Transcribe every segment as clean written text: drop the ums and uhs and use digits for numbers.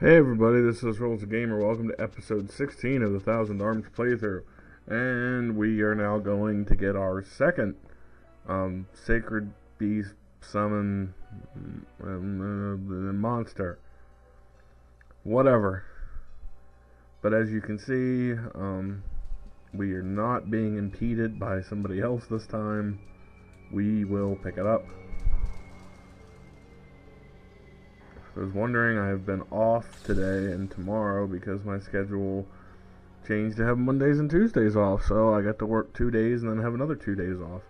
Hey everybody, this is Rolls a Gamer. Welcome to episode 16 of the Thousand Arms playthrough. And we are now going to get our second Sacred Beast Summon monster. Whatever. But as you can see, we are not being impeded by somebody else this time. We will pick it up. I was wondering, I have been off today and tomorrow because my schedule changed to have Mondays and Tuesdays off, so I got to work 2 days and then have another 2 days off.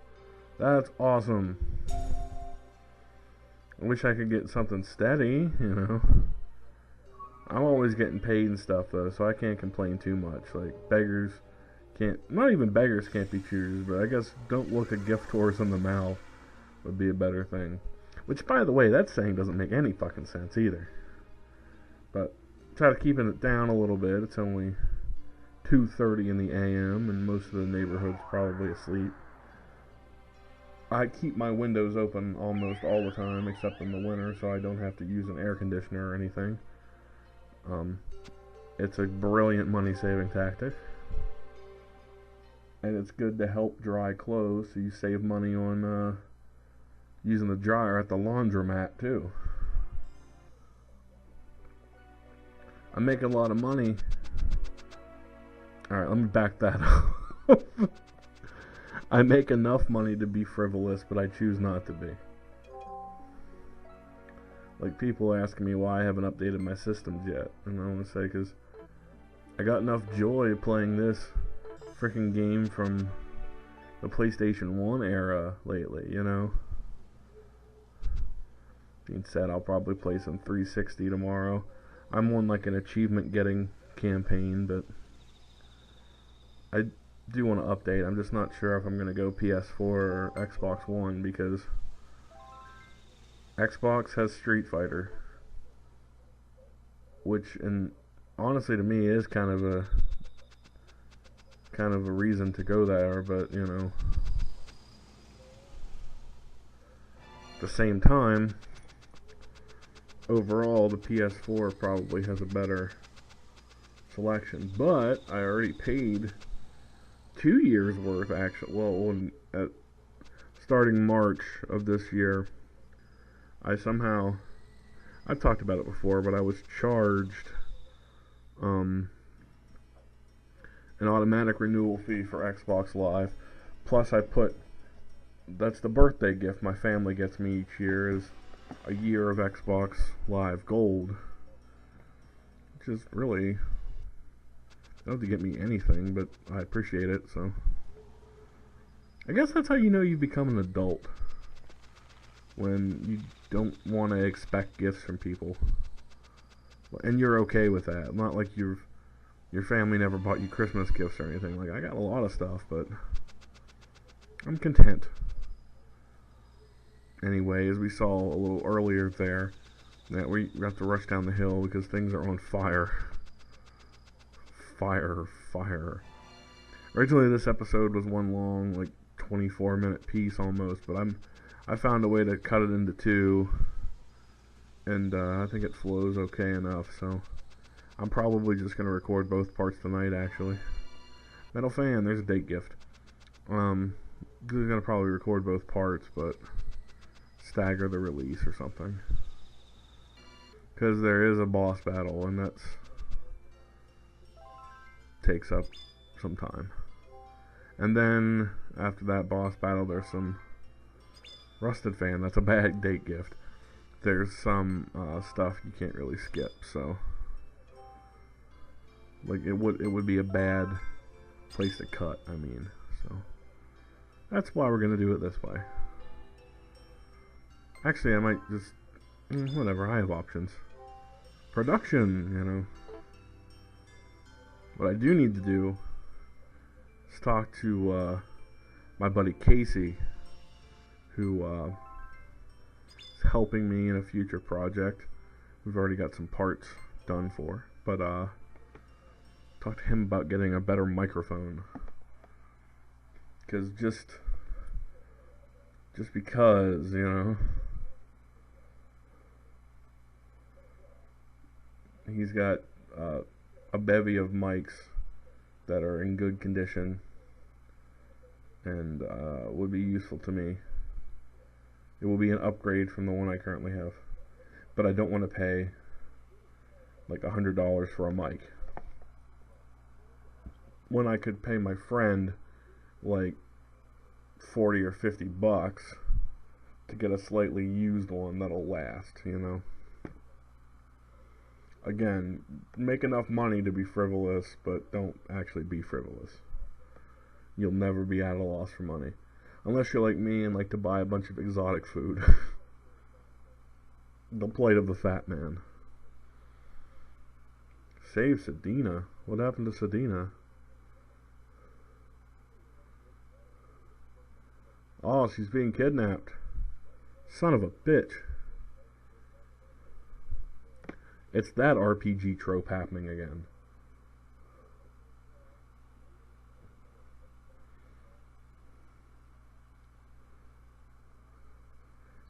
That's awesome. I wish I could get something steady, you know. I'm always getting paid and stuff though, so I can't complain too much. Like, beggars can't, not even beggars can't be choosers, but I guess don't look a gift horse in the mouth would be a better thing. Which, by the way, that saying doesn't make any fucking sense either. But try to keeping it down a little bit. It's only 2:30 in the AM, and most of the neighborhood's probably asleep. I keep my windows open almost all the time, except in the winter, so I don't have to use an air conditioner or anything. It's a brilliant money-saving tactic. And it's good to help dry clothes, so you save money on, using the dryer at the laundromat too. I'm making a lot of money. Alright, let me back that up. I make enough money to be frivolous, but I choose not to be. Like, people ask me why I haven't updated my systems yet, and I want to say because I got enough joy playing this freaking game from the PlayStation 1 era lately, you know? Being said, I'll probably play some 360 tomorrow. I'm on like an achievement getting campaign, but I do want to update. I'm just not sure if I'm going to go PS4 or Xbox One, because Xbox has Street Fighter, which, and honestly to me, is kind of a reason to go there, but you know, at the same time, overall, the PS4 probably has a better selection. But I already paid 2 years worth, actually. Well, starting March of this year, I've talked about it before, but I was charged an automatic renewal fee for Xbox Live. Plus, that's the birthday gift my family gets me each year, is a year of Xbox Live Gold, which is really, not to get me anything, but I appreciate it. So I guess that's how you know you've become an adult, when you don't want to expect gifts from people, and you're okay with that. Not like your family never bought you Christmas gifts or anything. Like, I got a lot of stuff, but I'm content. Anyway, as we saw a little earlier there, that we have to rush down the hill because things are on fire. Fire. Originally, this episode was one long, like, 24-minute piece almost, but I found a way to cut it into two, and I think it flows okay enough, so I'm probably just going to record both parts tonight, actually. Metal Fan, there's a date gift. I'm going to probably record both parts, but stagger the release or something, because there is a boss battle, and that takes up some time. And then after that boss battle, there's some Rusted Fan. That's a bad date gift. There's some stuff you can't really skip, so like it would be a bad place to cut, I mean. So that's why we're gonna do it this way. Actually, I might just whatever, I have options. Production, you know. What I do need to do is talk to my buddy Casey, who is helping me in a future project. We've already got some parts done for, but talk to him about getting a better microphone, because just because, you know, He's got a bevy of mics that are in good condition and would be useful to me. It will be an upgrade from the one I currently have, but I don't want to pay like $100 for a mic when I could pay my friend like 40 or 50 bucks to get a slightly used one that'll last, you know. Again, make enough money to be frivolous, but don't actually be frivolous. You'll never be at a loss for money. Unless you're like me and like to buy a bunch of exotic food. The plight of the fat man. Save Sedina? What happened to Sedina? Oh, she's being kidnapped. Son of a bitch. It's that RPG trope happening again.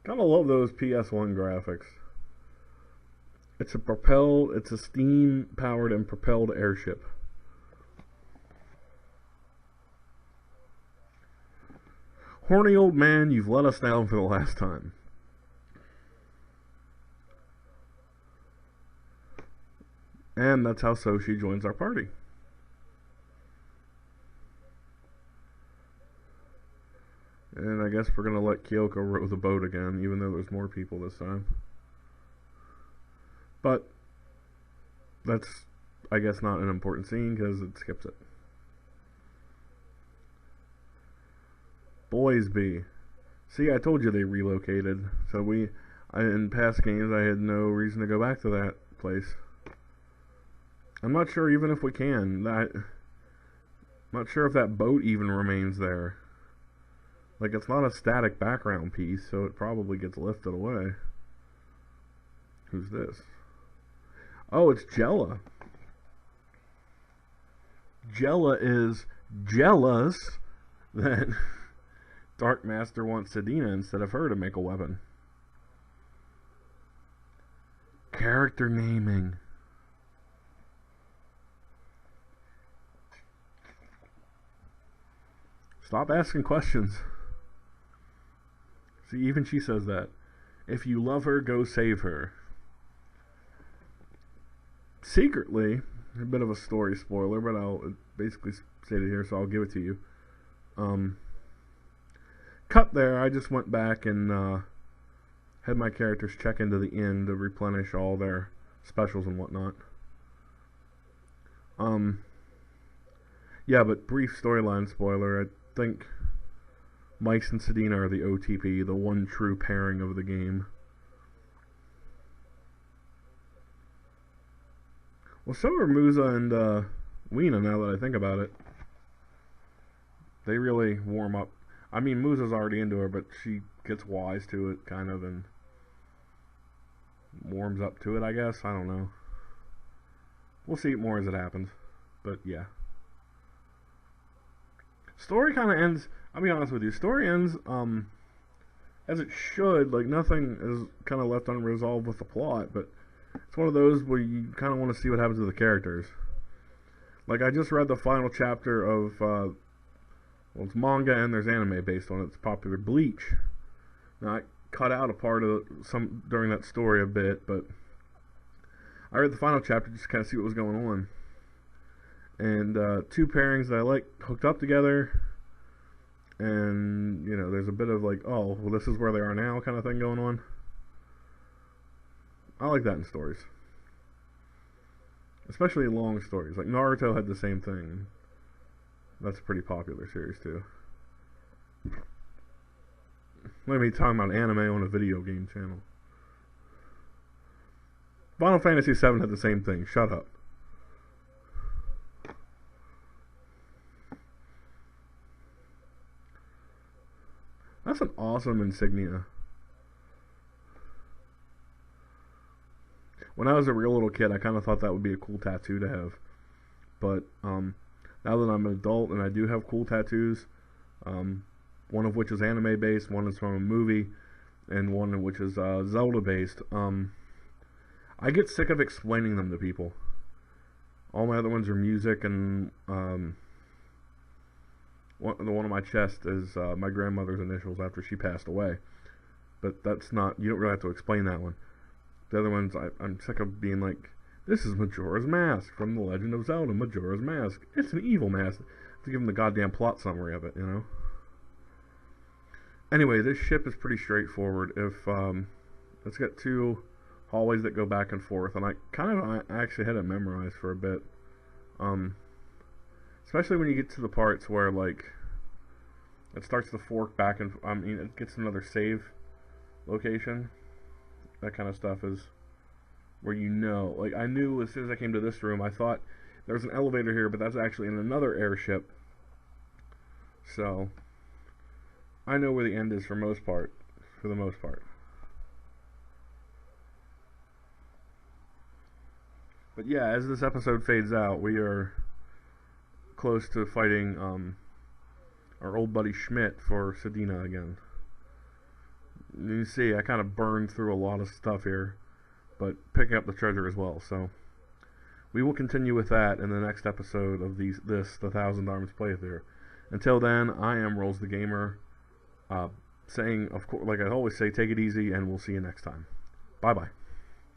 Kinda love those PS1 graphics. It's a steam powered and propelled airship. Horny old man, you've let us down for the last time. And that's how Soshi joins our party. And I guess we're going to let Kyoko row the boat again, even though there's more people this time. But that's, I guess, not an important scene because it skips it. Boys B. See, I told you they relocated. So in past games, I had no reason to go back to that place. I'm not sure even if we can. I'm not sure if that boat even remains there. Like, it's not a static background piece, so it probably gets lifted away. Who's this? Oh, it's Jella. Jella is jealous that Dark Master wants Sedina instead of her to make a weapon. Character naming. Stop asking questions. See, even she says that. If you love her, go save her. Secretly, a bit of a story spoiler, but I'll basically say it here, so I'll give it to you. Cut there, I just went back and had my characters check into the inn to replenish all their specials and whatnot. Yeah, but brief storyline spoiler, I think Mice and Sedina are the OTP, the one true pairing of the game. Well, so are Musa and Weena, now that I think about it. They really warm up. I mean, Musa's already into her, but she gets wise to it, kind of, and warms up to it, I guess. I don't know. We'll see more as it happens. But, yeah. Story kind of ends, I'll be honest with you, story ends as it should. Like, nothing is kind of left unresolved with the plot, but it's one of those where you kind of want to see what happens to the characters. Like, I just read the final chapter of, well, it's manga and there's anime based on it. It's popular, Bleach. Now, I cut out a part of some during that story a bit, but I read the final chapter just to kind of see what was going on. And two pairings that I like hooked up together, and you know, there's a bit of like, oh, well, this is where they are now kind of thing going on. I like that in stories, especially long stories. Like Naruto had the same thing. That's a pretty popular series too. Let me talk about anime on a video game channel. Final Fantasy VII had the same thing. Shut up. That's an awesome insignia. When I was a real little kid, I kind of thought that would be a cool tattoo to have. But now that I'm an adult and I do have cool tattoos, one of which is anime based, one is from a movie, and one of which is Zelda based, I I get sick of explaining them to people. All my other ones are music, and the one on my chest is my grandmother's initials after she passed away. But that's not, you don't really have to explain that one. The other ones, I'm sick of being like, this is Majora's Mask from The Legend of Zelda, Majora's Mask. It's an evil mask. To give them the goddamn plot summary of it, you know? Anyway, this ship is pretty straightforward. Let's get 2 hallways that go back and forth, and I actually had it memorized for a bit. Especially when you get to the parts where, like, it starts to fork back and, it gets another save location. That kind of stuff is where you know, like, I knew as soon as I came to this room, I thought there was an elevator here, but that's actually in another airship. So, I know where the end is for the most part. But yeah, as this episode fades out, we are close to fighting our old buddy Schmidt for Sedina again. You see, I kind of burned through a lot of stuff here, but picking up the treasure as well. So we will continue with that in the next episode of the Thousand Arms playthrough. Until then, I am Rolls the Gamer, saying, of course, like I always say, take it easy, and we'll see you next time. Bye bye.